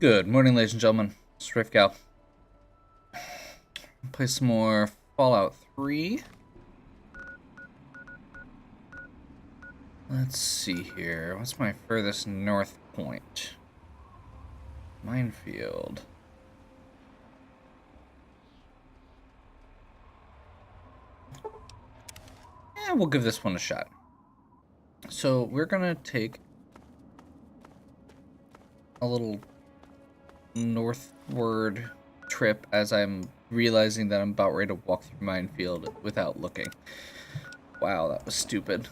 Good morning, ladies and gentlemen. Strife Gal. Play some more Fallout 3. Let's see here. What's my furthest north point? Minefield. Yeah, we'll give this one a shot. So we're gonna take a little northward trip as I'm realizing that I'm about ready to walk through Minefield without looking. Wow, that was stupid.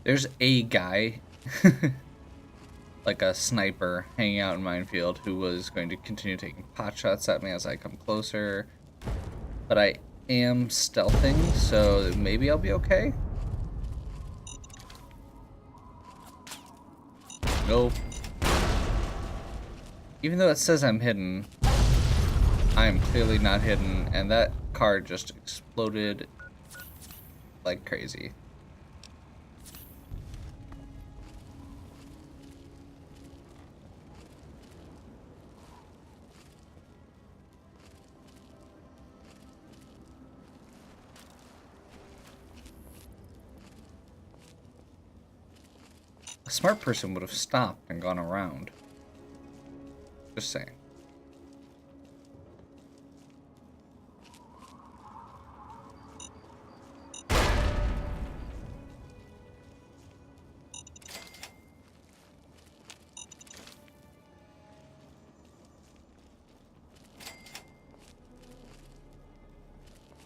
There's a guy, like a sniper, hanging out in Minefield who was going to continue taking pot shots at me as I come closer. But I am stealthing, so maybe I'll be okay. Nope. Even though it says I'm hidden, I am clearly not hidden, and that car just exploded like crazy. A smart person would have stopped and gone around. Just saying.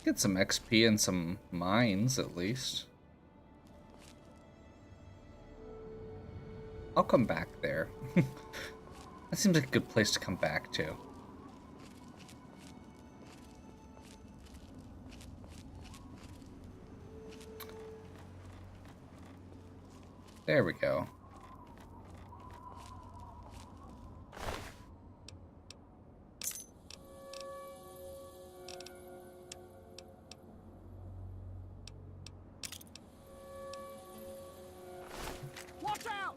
Get some XP and some mines, at least. I'll come back there. That seems like a good place to come back to. There we go. Watch out!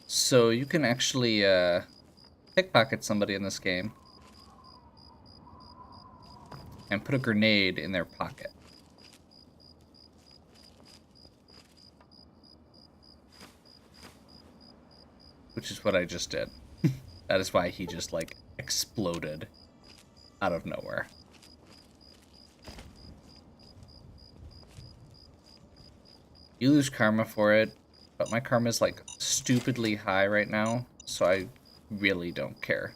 So you can actually pickpocket somebody in this game and put a grenade in their pocket. Which is what I just did. That is why he just, like, exploded out of nowhere. You lose karma for it, but my karma is, like, stupidly high right now, so I really don't care.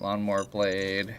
Lawnmower blade.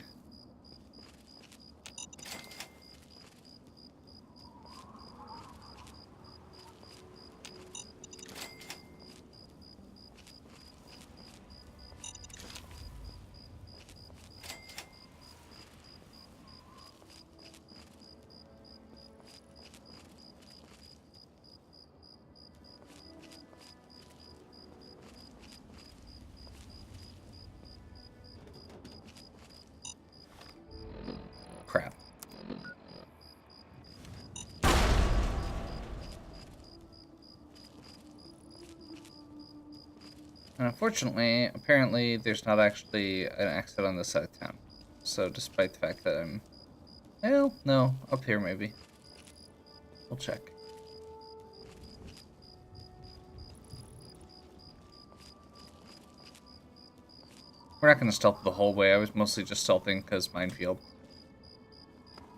Crap. And unfortunately, apparently, there's not actually an exit on this side of town. So despite the fact that I'm... Well, no, up here maybe. We'll check. We're not going to stealth the whole way. I was mostly just stealthing because Minefield.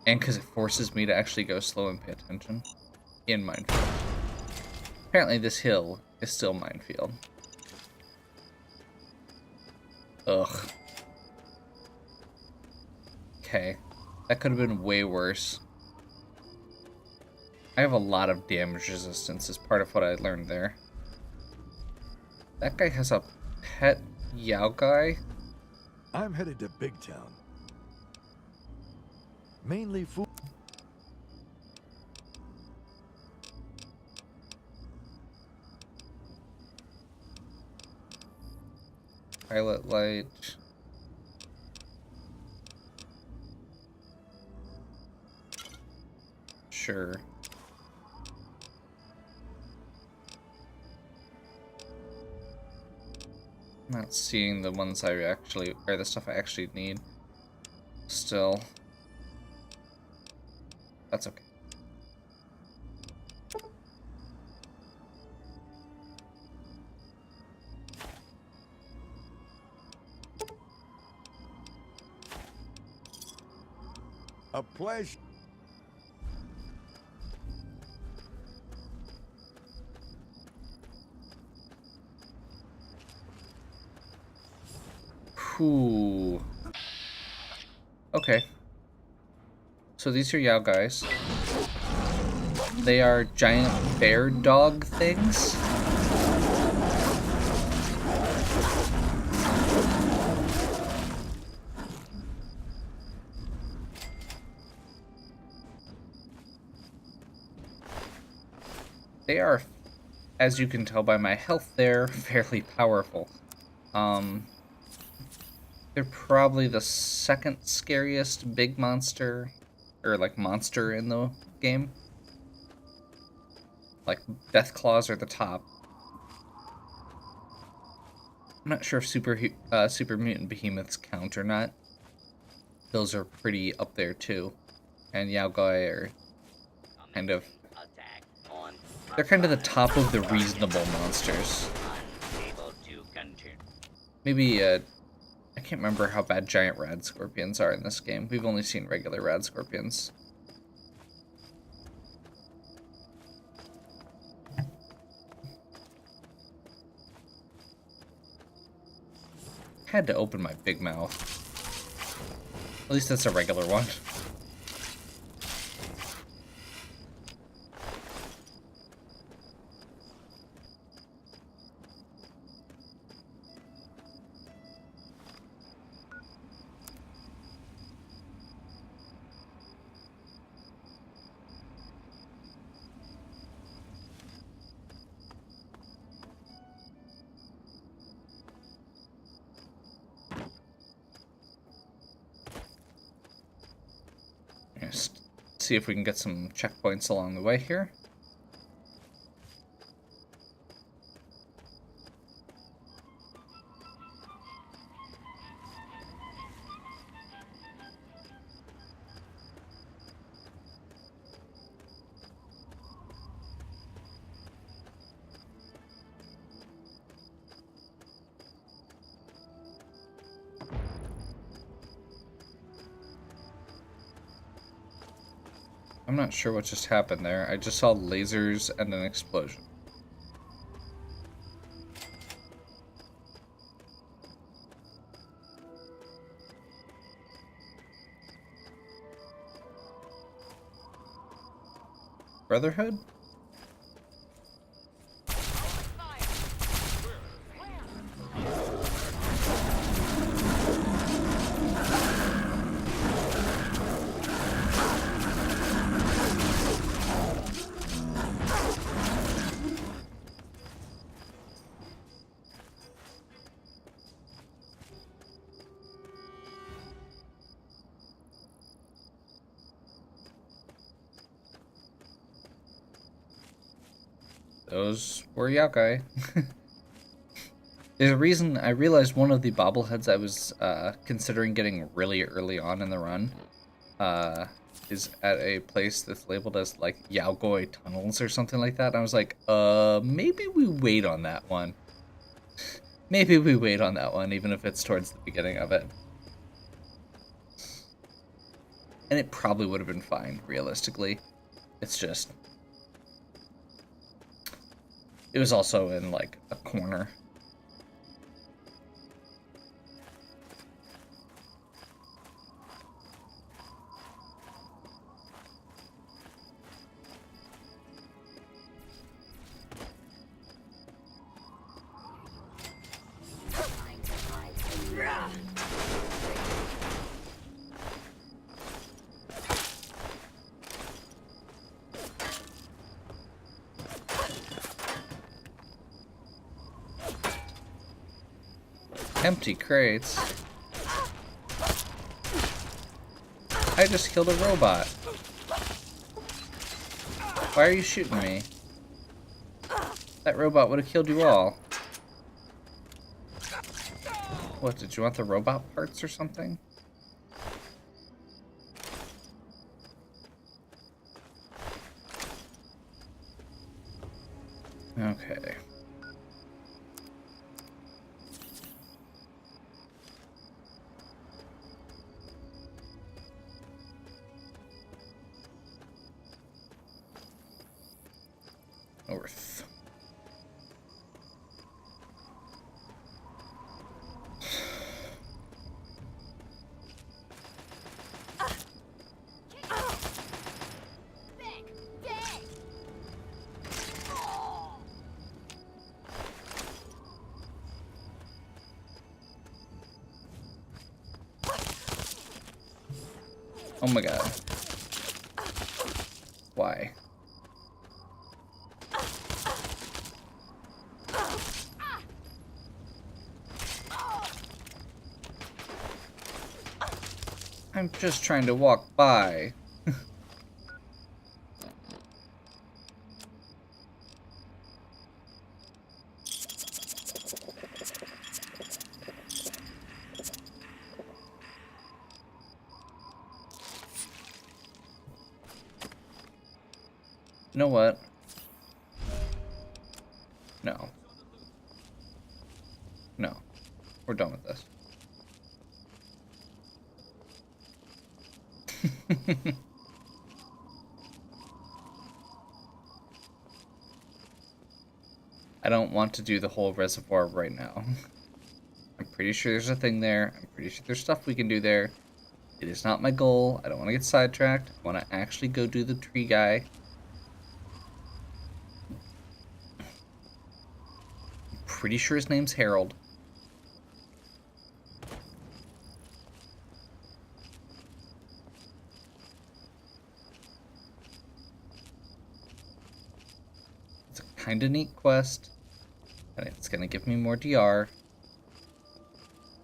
And because it forces me to actually go slow and pay attention in Minefield. Apparently this hill is still minefield. Ugh. Okay. That could have been way worse. I have a lot of damage resistance as part of what I learned there. That guy has a pet Yao guy. I'm headed to Big Town. Mainly food. Pilot light. Sure. I'm not seeing the ones I actually, or the stuff I actually need. Still. That's okay. A pleasure. Whew. Okay. So these are Yao guys. They are giant bear dog things. They are, as you can tell by my health, they're fairly powerful. They're probably the second scariest big monster, or like monster in the game. Like, Death Claws are the top. I'm not sure if Super Mutant Behemoths count or not. Those are pretty up there too. And Yao Guai are kind of... They're kind of the top of the reasonable monsters. Maybe, I can't remember how bad giant rad scorpions are in this game. We've only seen regular rad scorpions. Had to open my big mouth. At least that's a regular one. Just see if we can get some checkpoints along the way here. I'm not sure what just happened there. I just saw lasers and an explosion. Brotherhood? Those were Yakai. There's a reason I realized one of the bobbleheads I was considering getting really early on in the run is at a place that's labeled as like Yaogoi Tunnels or something like that. And I was like, maybe we wait on that one. Maybe we wait on that one, even if it's towards the beginning of it. And it probably would have been fine, realistically. It's just... It was also in like a corner. Empty crates. I just killed a robot. Why are you shooting me? That robot would have killed you all. What, did you want the robot parts or something? Okay. North. Oh my god. Why? I'm just trying to walk by. You know what? No. No. We're done with this. I don't want to do the whole reservoir right now. I'm pretty sure there's a thing there. I'm pretty sure there's stuff we can do there. It is not my goal. I don't want to get sidetracked. I want to actually go do the tree guy. I'm pretty sure his name's Harold. It's a kind of neat quest. And it's going to give me more DR.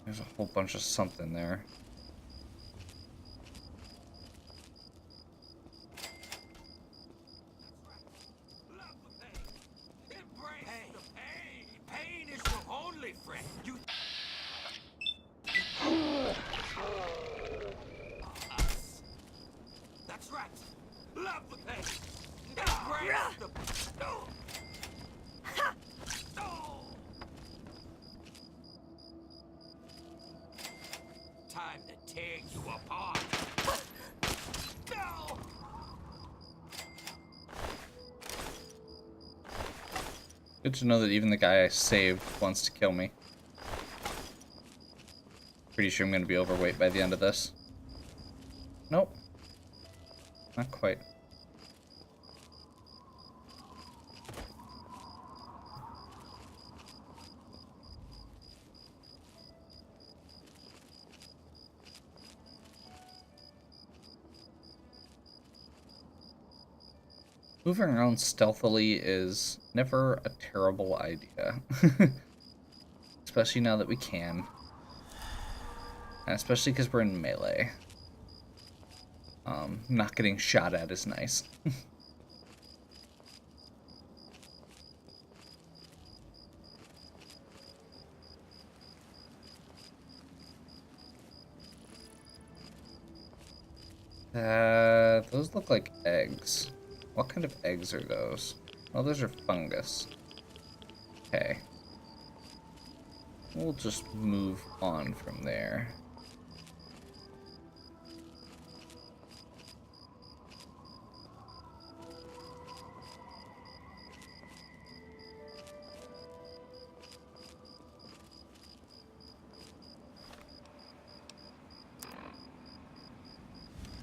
There's a whole bunch of something there. Time to tear you apart. No! Good to know that even the guy I saved wants to kill me. Pretty sure I'm going to be overweight by the end of this. Nope. Not quite. Moving around stealthily is never a terrible idea. Especially now that we can. And especially because we're in melee. Not getting shot at is nice. Those look like eggs. What kind of eggs are those? Oh, those are fungus. Okay. We'll just move on from there.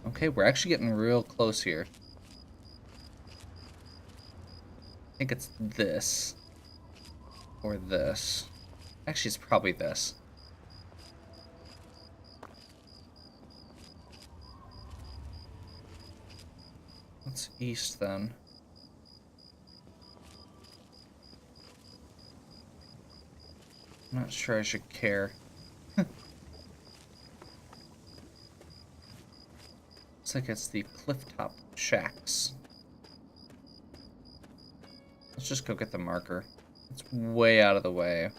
Okay, we're actually getting real close here. I think it's this. Or this. Actually, it's probably this. What's east then? I'm not sure I should care. Looks like it's the clifftop shacks. Let's just go get the marker. It's way out of the way.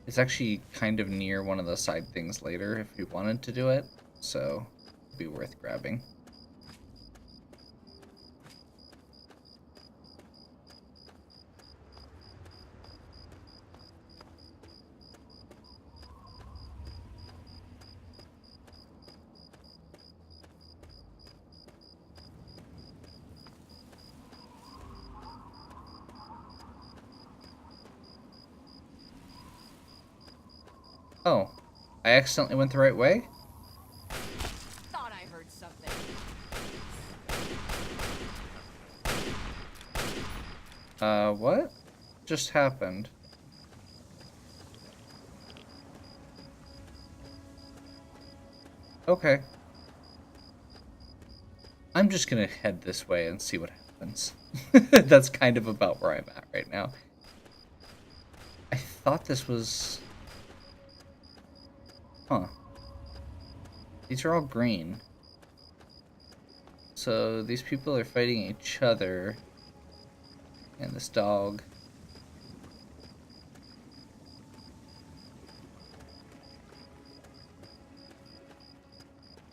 It's actually kind of near one of the side things later if we wanted to do it, so it'd be worth grabbing. Oh, I accidentally went the right way? Thought I heard something. What just happened? Okay. I'm just gonna head this way and see what happens. That's kind of about where I'm at right now. I thought this was... Huh. These are all green. So these people are fighting each other. And this dog.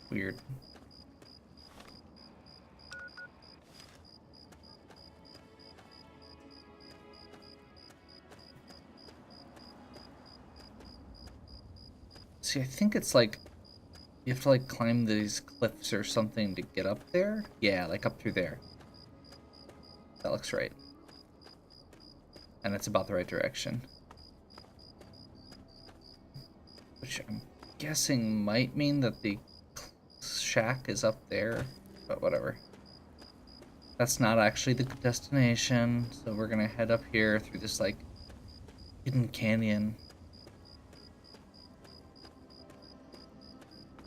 Weird. See, I think it's like you have to like climb these cliffs or something to get up there. Yeah, like up through there. That looks right. And it's about the right direction. Which I'm guessing might mean that the shack is up there, but whatever. That's not actually the destination, so we're gonna head up here through this like hidden canyon.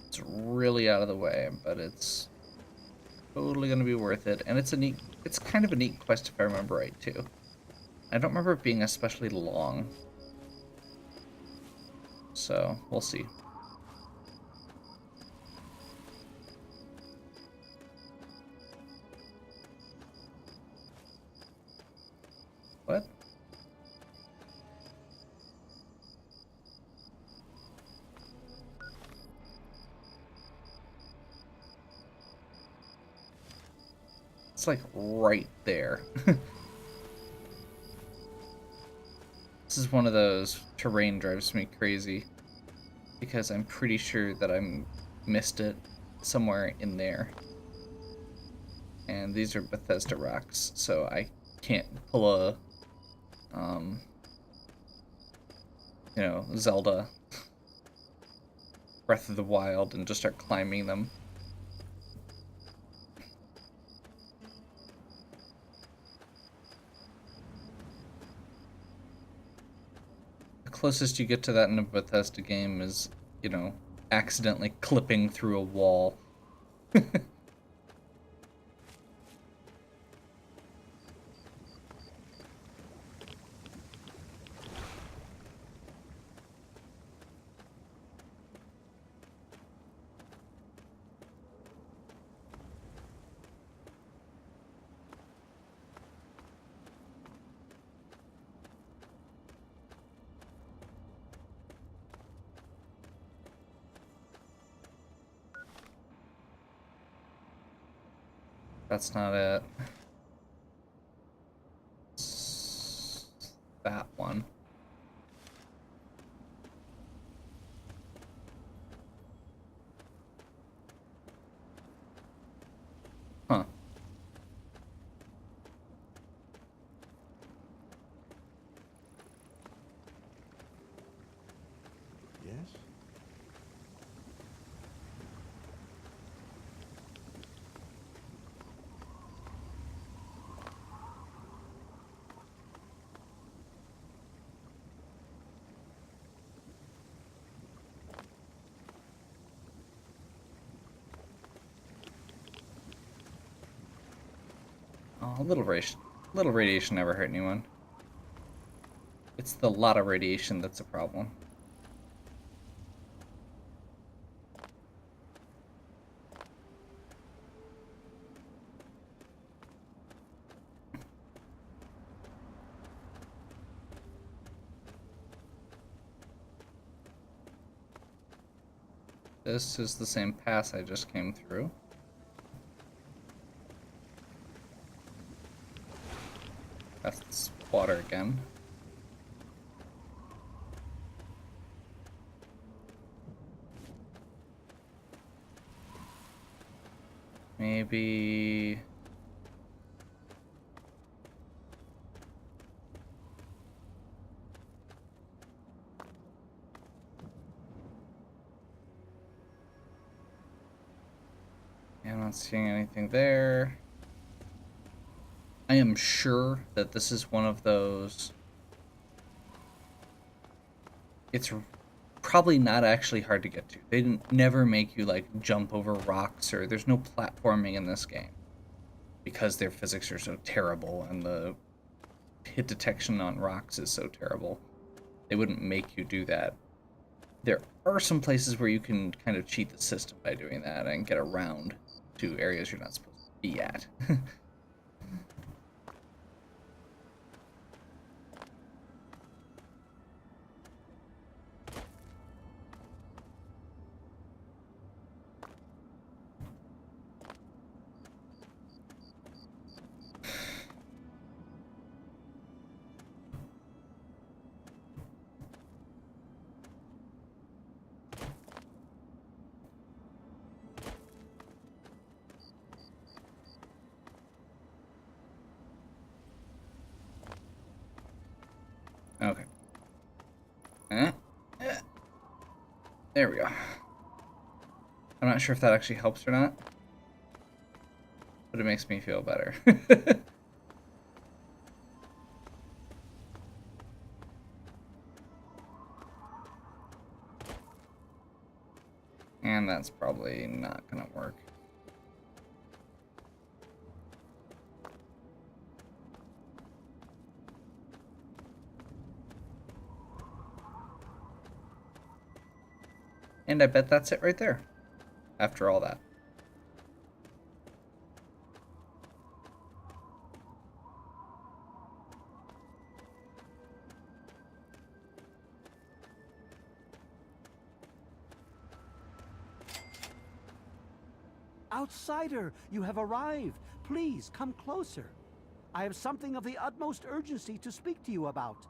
It's really out of the way, but it's totally gonna be worth it. And it's kind of a neat quest if I remember right too. I don't remember it being especially long. So, we'll see. What? It's like right there. This is one of those terrain drives me crazy because I'm pretty sure that I missed it somewhere in there. And these are Bethesda rocks, so I can't pull a you know, Zelda Breath of the Wild and just start climbing them. The closest you get to that in a Bethesda game is, you know, accidentally clipping through a wall. That's not it. It's that one. Huh. Yes? a little radiation never hurt anyone. It's the lot of radiation that's a problem. This is the same pass I just came through. That's water again. Maybe... Yeah, I'm not seeing anything there. I am sure that this is one of those... It's probably not actually hard to get to. They didn't never make you like jump over rocks, or there's no platforming in this game because their physics are so terrible and the hit detection on rocks is so terrible. They wouldn't make you do that. There are some places where you can kind of cheat the system by doing that and get around to areas you're not supposed to be at. Okay. There we go. I'm not sure if that actually helps or not, but it makes me feel better. And that's probably not gonna work. And I bet that's it right there, after all that. Outsider, you have arrived. Please, come closer. I have something of the utmost urgency to speak to you about.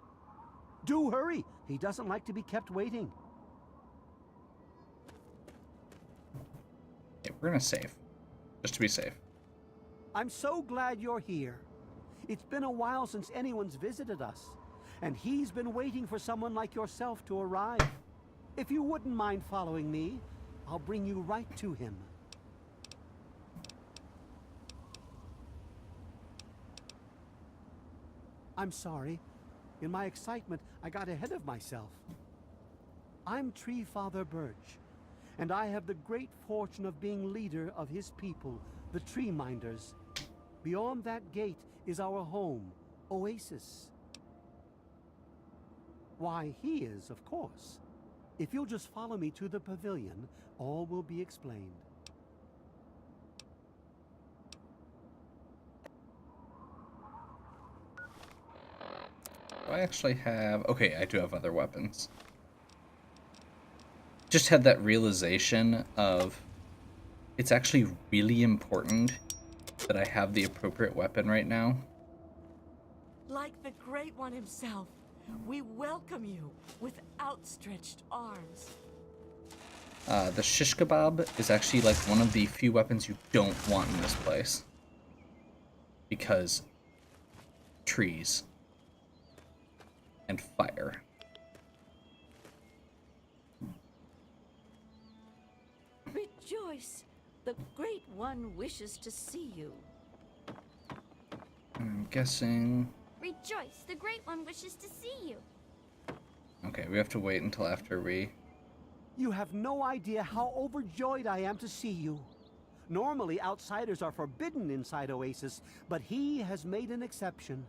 Do hurry. He doesn't like to be kept waiting. Okay, we're gonna save, just to be safe. I'm so glad you're here. It's been a while since anyone's visited us, and he's been waiting for someone like yourself to arrive. If you wouldn't mind following me, I'll bring you right to him. I'm sorry. In my excitement, I got ahead of myself. I'm Tree Father Birch, and I have the great fortune of being leader of his people, the Tree Minders. Beyond that gate is our home, Oasis. Why, he is, of course. If you'll just follow me to the pavilion, all will be explained. Do I actually have... Okay, I do have other weapons. Just had that realization of it's actually really important that I have the appropriate weapon right now. Like the Great One himself, we welcome you with outstretched arms. The shish kebab is actually like one of the few weapons you don't want in this place. Because trees and fire. Rejoice! The Great One wishes to see you. I'm guessing... Rejoice, the Great One wishes to see you. Okay, we have to wait until after we... You have no idea how overjoyed I am to see you. Normally, outsiders are forbidden inside Oasis, but he has made an exception.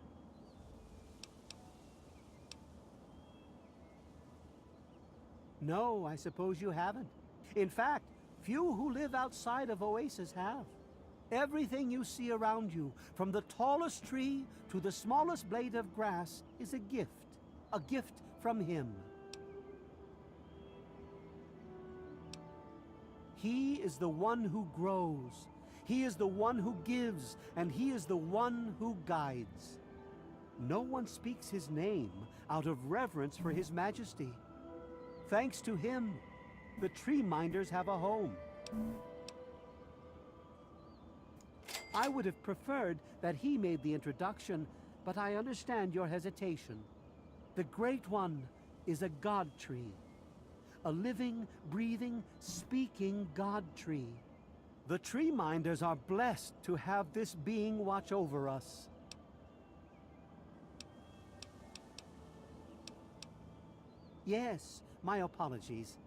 No, I suppose you haven't. In fact, few who live outside of Oasis have. Everything you see around you, from the tallest tree to the smallest blade of grass, is a gift from him. He is the one who grows, he is the one who gives, and he is the one who guides. No one speaks his name out of reverence for his majesty. Thanks to him, the tree minders have a home. I would have preferred that he made the introduction, but I understand your hesitation. The Great One is a god tree. A living, breathing, speaking god tree. The tree minders are blessed to have this being watch over us. Yes, my apologies.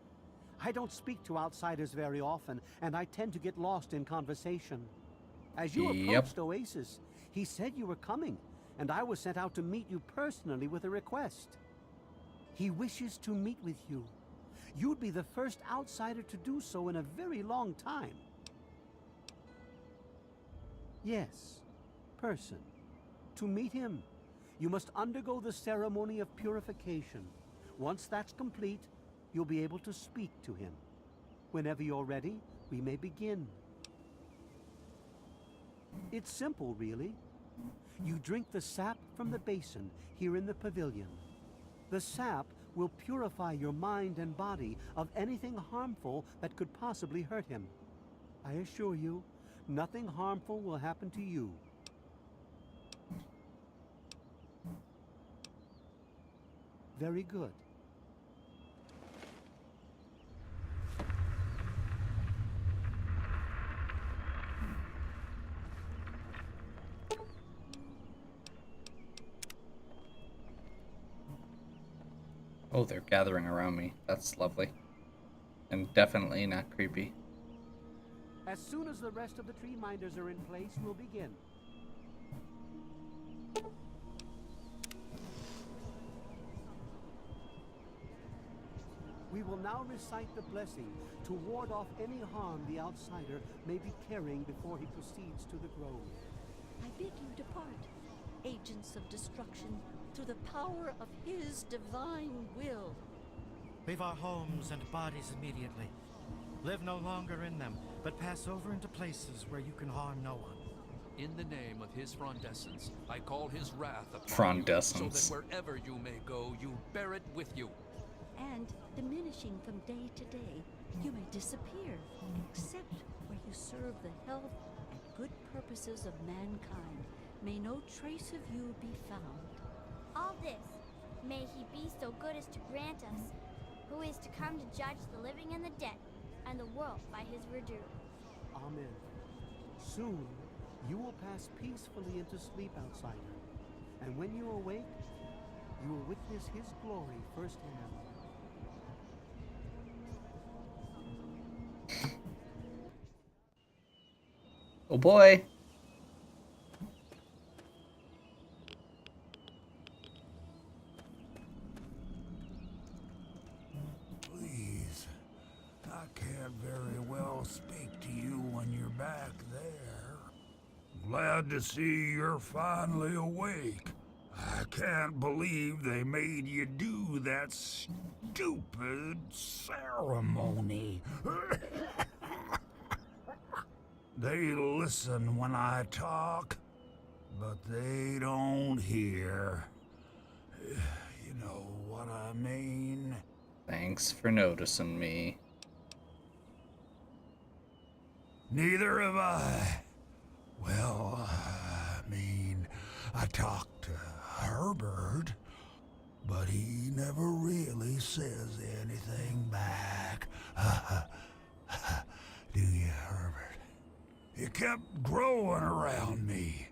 I don't speak to outsiders very often, and I tend to get lost in conversation. As you approached Oasis, he said you were coming, and I was sent out to meet you personally with a request. He wishes to meet with you. You'd be the first outsider to do so in a very long time. Yes, person. To meet him, you must undergo the ceremony of purification. Once that's complete, you'll be able to speak to him. Whenever you're ready, we may begin. It's simple, really. You drink the sap from the basin here in the pavilion. The sap will purify your mind and body of anything harmful that could possibly hurt him. I assure you, nothing harmful will happen to you. Very good. Oh, they're gathering around me. That's lovely. And definitely not creepy. As soon as the rest of the tree minders are in place, we'll begin. We will now recite the blessing to ward off any harm the outsider may be carrying before he proceeds to the grove. I bid you depart, agents of destruction, through the power of his divine will. Leave our homes and bodies immediately. Live no longer in them, but pass over into places where you can harm no one. In the name of his frondescence, I call his wrath upon you, so that wherever you may go, you bear it with you. And, diminishing from day to day, you may disappear, except where you serve the health and good purposes of mankind. May no trace of you be found. All this, may he be so good as to grant us, who is to come to judge the living and the dead, and the world by his verdure. Amen. Soon, you will pass peacefully into sleep, outsider. And when you awake, you will witness his glory firsthand. Oh boy. Please, I can't very well speak to you when you're back there. Glad to see you're finally awake. I can't believe they made you do that stupid ceremony. They listen when I talk, but they don't hear. You know what I mean? Thanks for noticing me. Neither have I. Well, I talked to Herbert, but he never really says anything back. Do you, Herbert? He kept growing around me.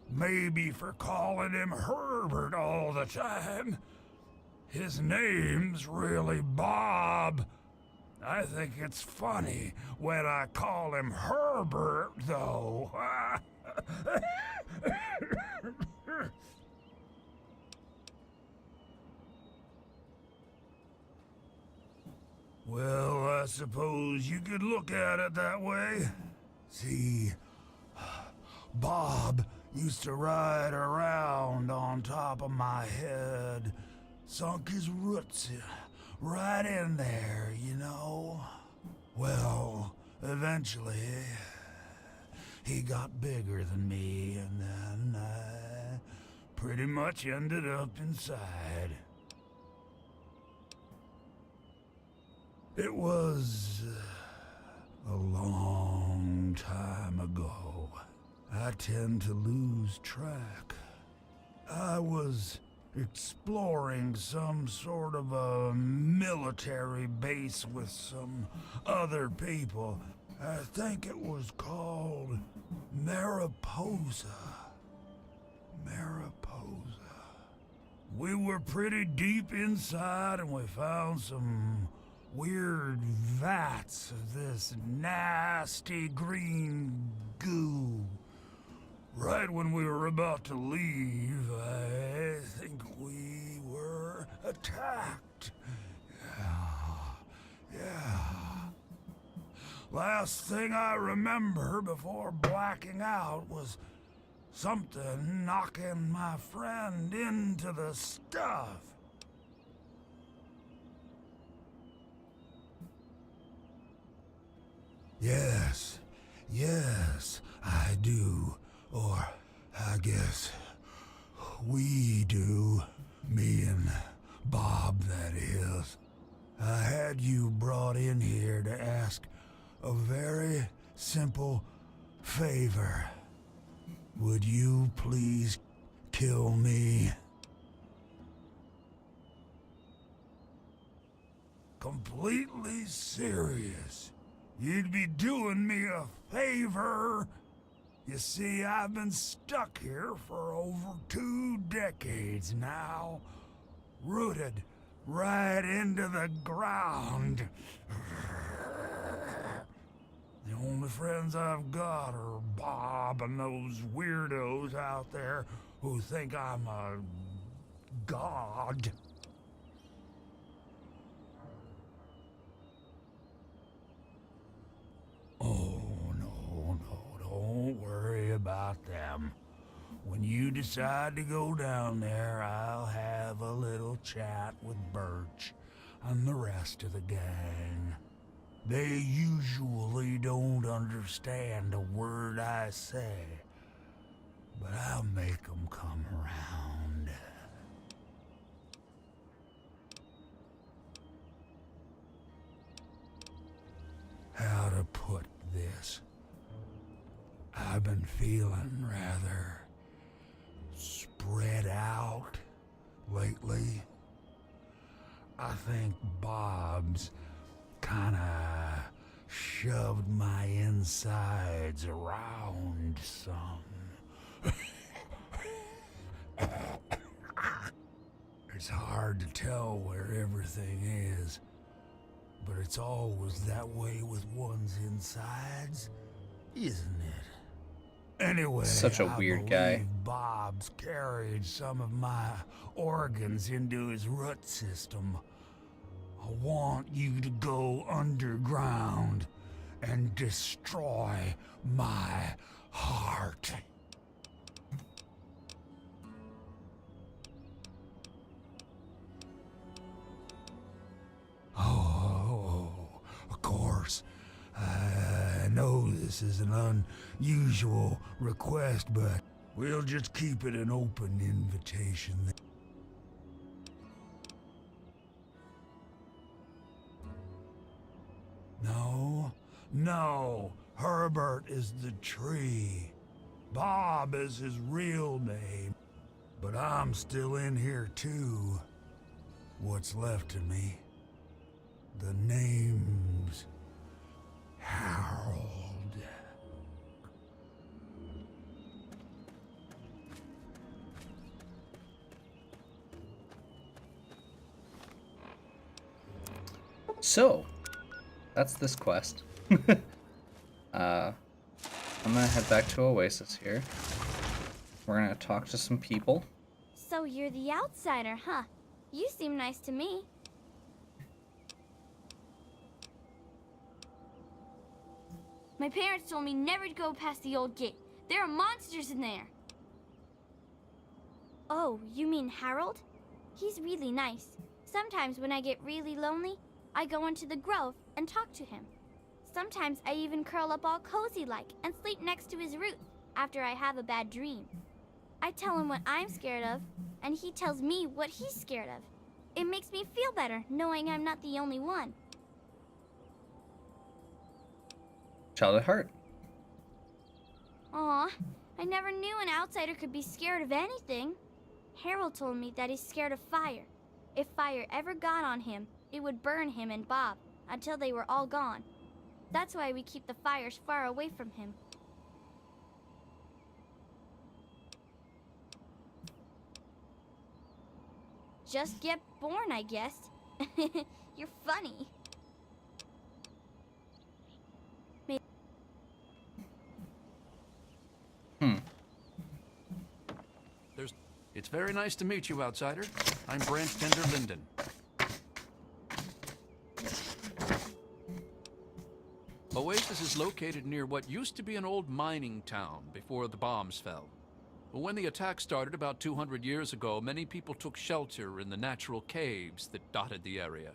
Maybe for calling him Herbert all the time. His name's really Bob. I think it's funny when I call him Herbert, though. Well, I suppose you could look at it that way. See, Bob used to ride around on top of my head, sunk his roots right in there, you know. Well, eventually, he got bigger than me, and then I pretty much ended up inside. It was a long time ago. I tend to lose track. I was exploring some sort of a military base with some other people. I think it was called Mariposa. Mariposa. We were pretty deep inside and we found some weird vats of this nasty green goo. Right when we were about to leave, I think we were attacked. Yeah. Last thing I remember before blacking out was something knocking my friend into the stuff. Yes, I do. Or, I guess, we do. Me and Bob, that is. I had you brought in here to ask a very simple favor. Would you please kill me? Completely serious. You'd be doing me a favor. You see, I've been stuck here for over 2 decades now, rooted right into the ground. The only friends I've got are Bob and those weirdos out there who think I'm a god. Oh, no, don't worry about them. When you decide to go down there, I'll have a little chat with Birch and the rest of the gang. They usually don't understand a word I say, but I'll make them come around. How to put this? I've been feeling rather spread out lately. I think Bob's kinda shoved my insides around some. It's hard to tell where everything is, but it's always that way with one's insides, isn't it? Anyway, Such a weird guy. Bob's carried some of my organs into his root system. I want you to go underground and destroy my heart. Oh, of course. I know this is an unusual request, but we'll just keep it an open invitation. No, Herbert is the tree. Bob is his real name. But I'm still in here too. What's left of me? The name's Harold. So, that's this quest. I'm gonna head back to Oasis here. We're gonna talk to some people. So you're the outsider, huh? You seem nice to me. My parents told me never to go past the old gate. There are monsters in there. Oh, you mean Harold? He's really nice. Sometimes when I get really lonely, I go into the grove and talk to him. Sometimes I even curl up all cozy-like and sleep next to his roots after I have a bad dream. I tell him what I'm scared of, and he tells me what he's scared of. It makes me feel better knowing I'm not the only one. Child at heart. Aw, I never knew an outsider could be scared of anything. Harold told me that he's scared of fire. If fire ever got on him, it would burn him and Bob until they were all gone. That's why we keep the fires far away from him. Just get born, I guess. You're funny. It's very nice to meet you, outsider. I'm Brent Tender Linden. Oasis is located near what used to be an old mining town before the bombs fell. When the attack started about 200 years ago, many people took shelter in the natural caves that dotted the area.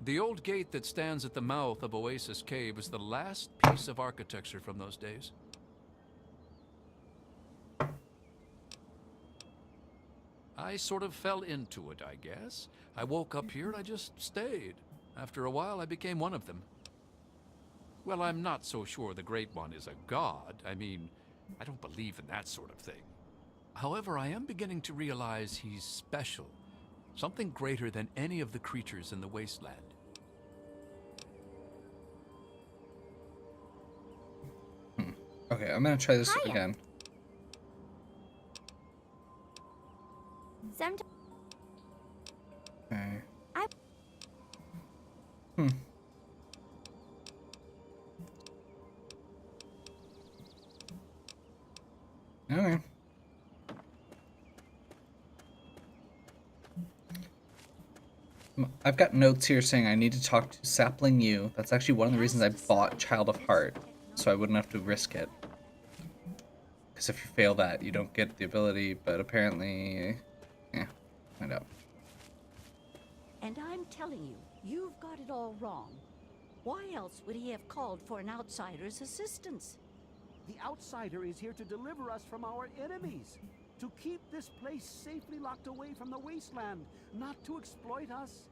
The old gate that stands at the mouth of Oasis Cave is the last piece of architecture from those days. I sort of fell into it, I guess. I woke up here and I just stayed. After a while, I became one of them. Well, I'm not so sure the Great One is a god. I mean, I don't believe in that sort of thing. However, I am beginning to realize he's special. Something greater than any of the creatures in the wasteland. Okay, I'm gonna try this Hiya. again. Sometimes Okay. I... Okay. I've got notes here saying I need to talk to Sapling U. That's actually one of the reasons I bought Child of Heart, so I wouldn't have to risk it. Because if you fail that, you don't get the ability, but apparently... Yeah, find out. And I'm telling you, you've got it all wrong. Why else would he have called for an outsider's assistance? The outsider is here to deliver us from our enemies, to keep this place safely locked away from the wasteland, not to exploit us.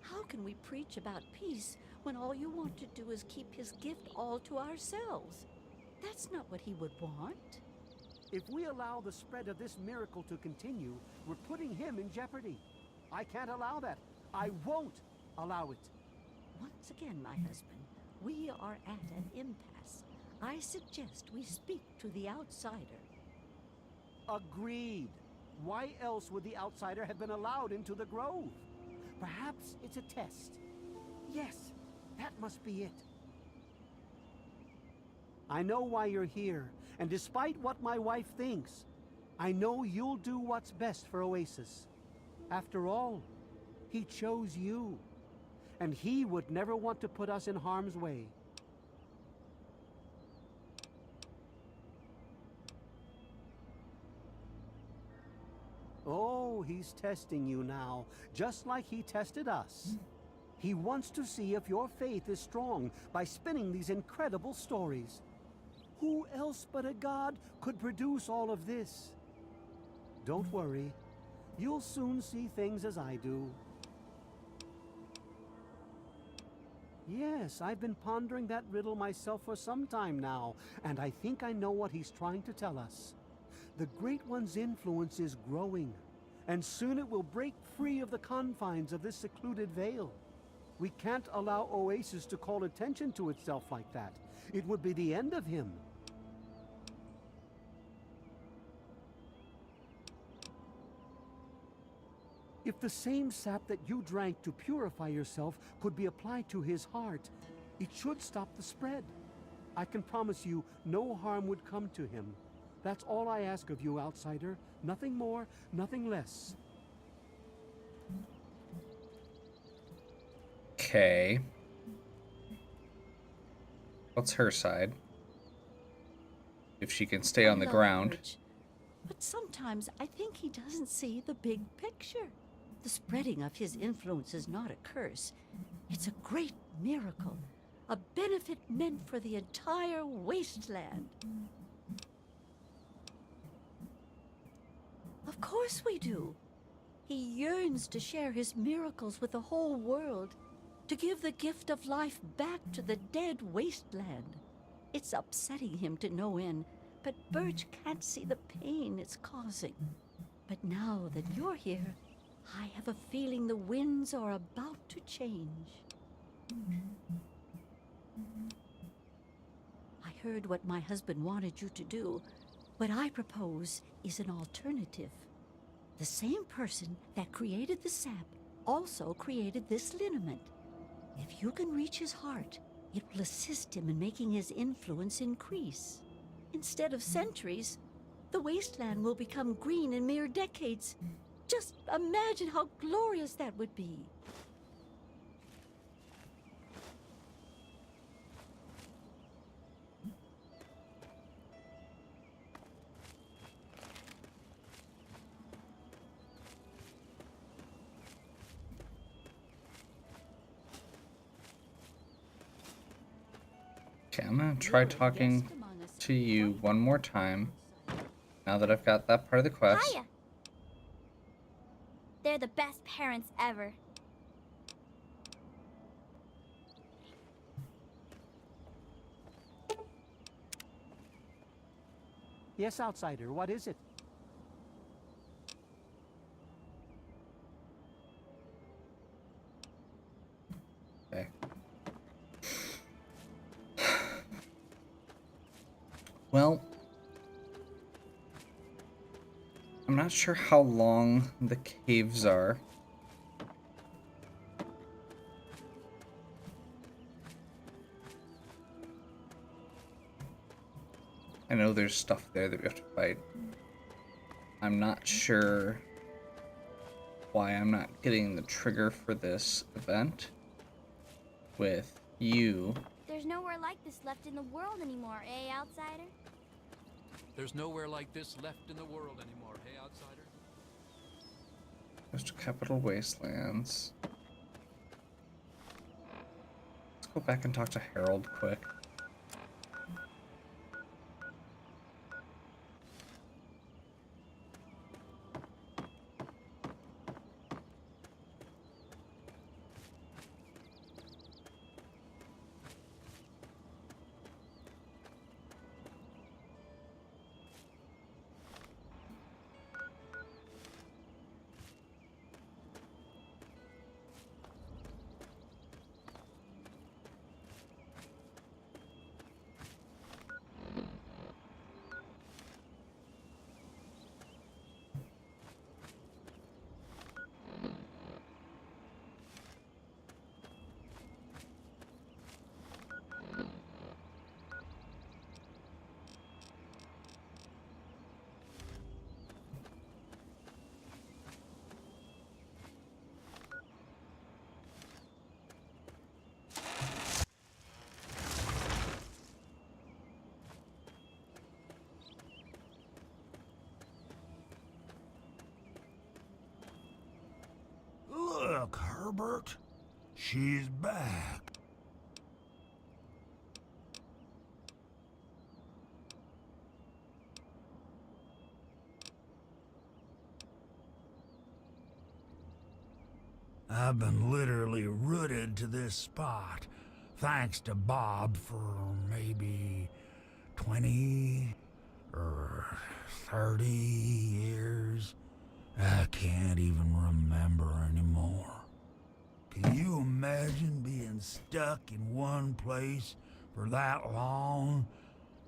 How can we preach about peace when all you want to do is keep his gift all to ourselves? That's not what he would want. If we allow the spread of this miracle to continue, we're putting him in jeopardy. I can't allow that. I won't allow it. Once again, my husband, we are at an impasse. I suggest we speak to the outsider. Agreed. Why else would the outsider have been allowed into the grove? Perhaps it's a test. Yes, that must be it. I know why you're here, and despite what my wife thinks, I know you'll do what's best for Oasis. After all, he chose you, and he would never want to put us in harm's way. Oh, he's testing you now, just like he tested us. He wants to see if your faith is strong by spinning these incredible stories. Who else but a god could produce all of this? Don't worry, you'll soon see things as I do. Yes, I've been pondering that riddle myself for some time now, and I think I know what he's trying to tell us. The Great One's influence is growing, and soon it will break free of the confines of this secluded vale. We can't allow Oasis to call attention to itself like that. It would be the end of him. If the same sap that you drank to purify yourself could be applied to his heart, It should stop the spread. I can promise you no harm would come to him. That's all I ask of you, outsider. Nothing more, nothing less. Okay. What's her side? If she can stay on the love ground. Birch, but sometimes I think he doesn't see the big picture. The spreading of his influence is not a curse. It's a great miracle, a benefit meant for the entire wasteland. Of course we do. He yearns to share his miracles with the whole world, to give the gift of life back to the dead wasteland. It's upsetting him to no end, but Birch can't see the pain it's causing. But now that you're here, I have a feeling the winds are about to change. I heard what my husband wanted you to do. What I propose is an alternative. The same person that created the sap also created this liniment. If you can reach his heart, it will assist him in making his influence increase. Instead of centuries, the wasteland will become green in mere decades. Just imagine how glorious that would be. Okay, I'm gonna try talking to you one more time. Now that I've got that part of the quest. Hiya. They're the best parents ever. Yes, outsider, what is it? Okay. Well, I'm not sure how long the caves are. I know there's stuff there that we have to fight. I'm not sure why I'm not getting the trigger for this event with you. There's nowhere like this left in the world anymore, eh, outsider? There's nowhere like this left in the world anymore, hey, outsider? Goes to Capital Wastelands. Let's go back and talk to Harold quick. Look, Herbert. She's back. I've been literally rooted to this spot, thanks to Bob for maybe 20 or 30 years. I can't even remember anymore. Can you imagine being stuck in one place for that long?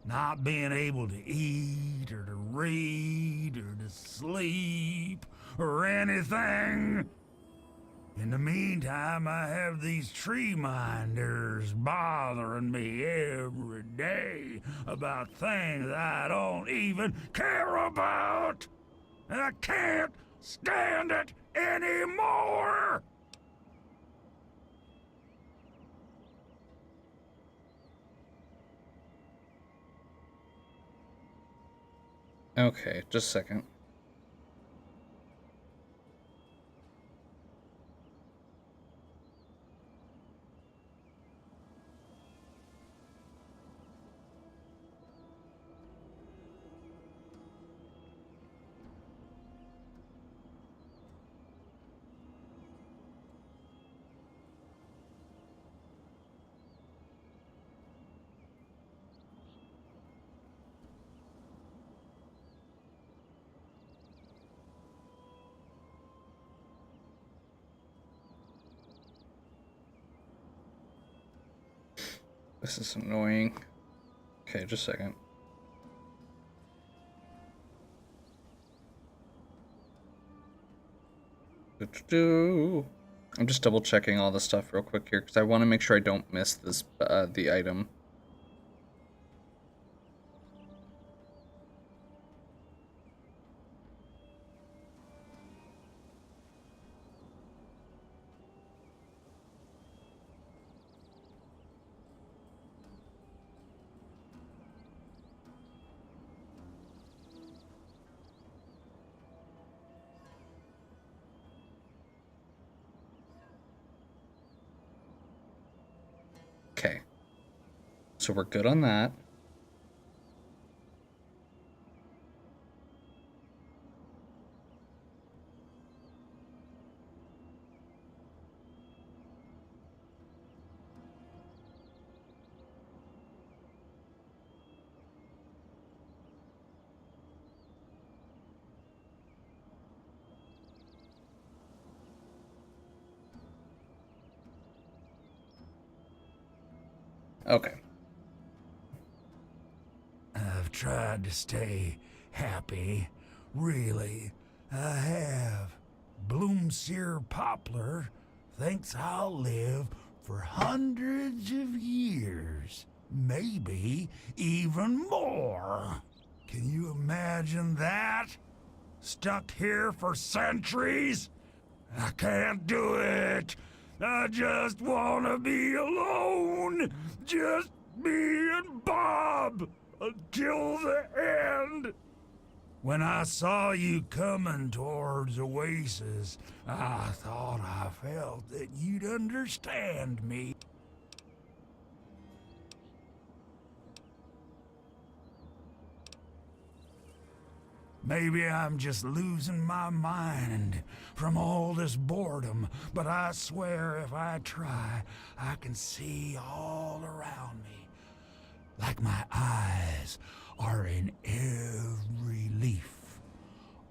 Not being able to eat, or to read, or to sleep, or anything? In the meantime, meantime, I have these tree minders bothering me every day about things I don't even care about. I can't stand it anymore! Okay, just a second. This is annoying. Okay, just a second. I'm just double checking all the stuff real quick here because I want to make sure I don't miss this the item. Okay, so we're good on that. Okay. I've tried to stay happy. Really, I have. Bloomseer Poplar thinks I'll live for hundreds of years. Maybe even more. Can you imagine that? Stuck here for centuries? I can't do it. I just want to be alone. Just me and Bob until the end. When I saw you coming towards Oasis, I thought I felt that you'd understand me. Maybe I'm just losing my mind from all this boredom, but I swear if I try, I can see all around me. Like my eyes are in every leaf,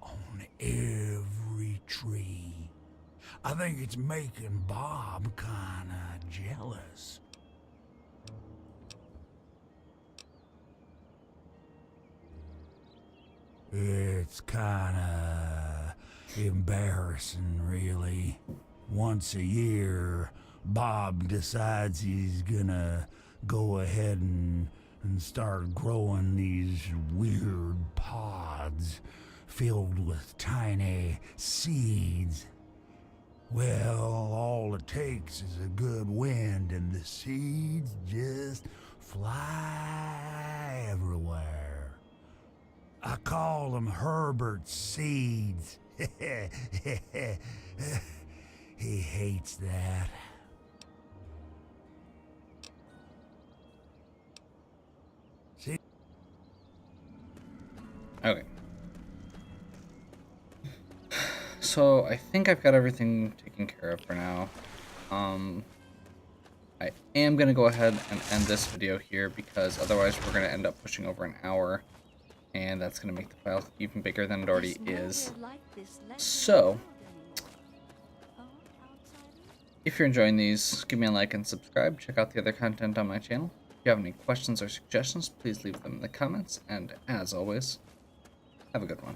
on every tree. I think it's making Bob kinda jealous. It's kinda embarrassing, really. Once a year, Bob decides he's gonna go ahead and start growing these weird pods filled with tiny seeds. Well, all it takes is a good wind and the seeds just fly everywhere. I call them Herbert's seeds. He hates that. See? Okay. So I think I've got everything taken care of for now. I am going to go ahead and end this video here because otherwise we're going to end up pushing over an hour. And that's going to make the file even bigger than it already is. So, if you're enjoying these, give me a like and subscribe. Check out the other content on my channel. If you have any questions or suggestions, please leave them in the comments. And as always, have a good one.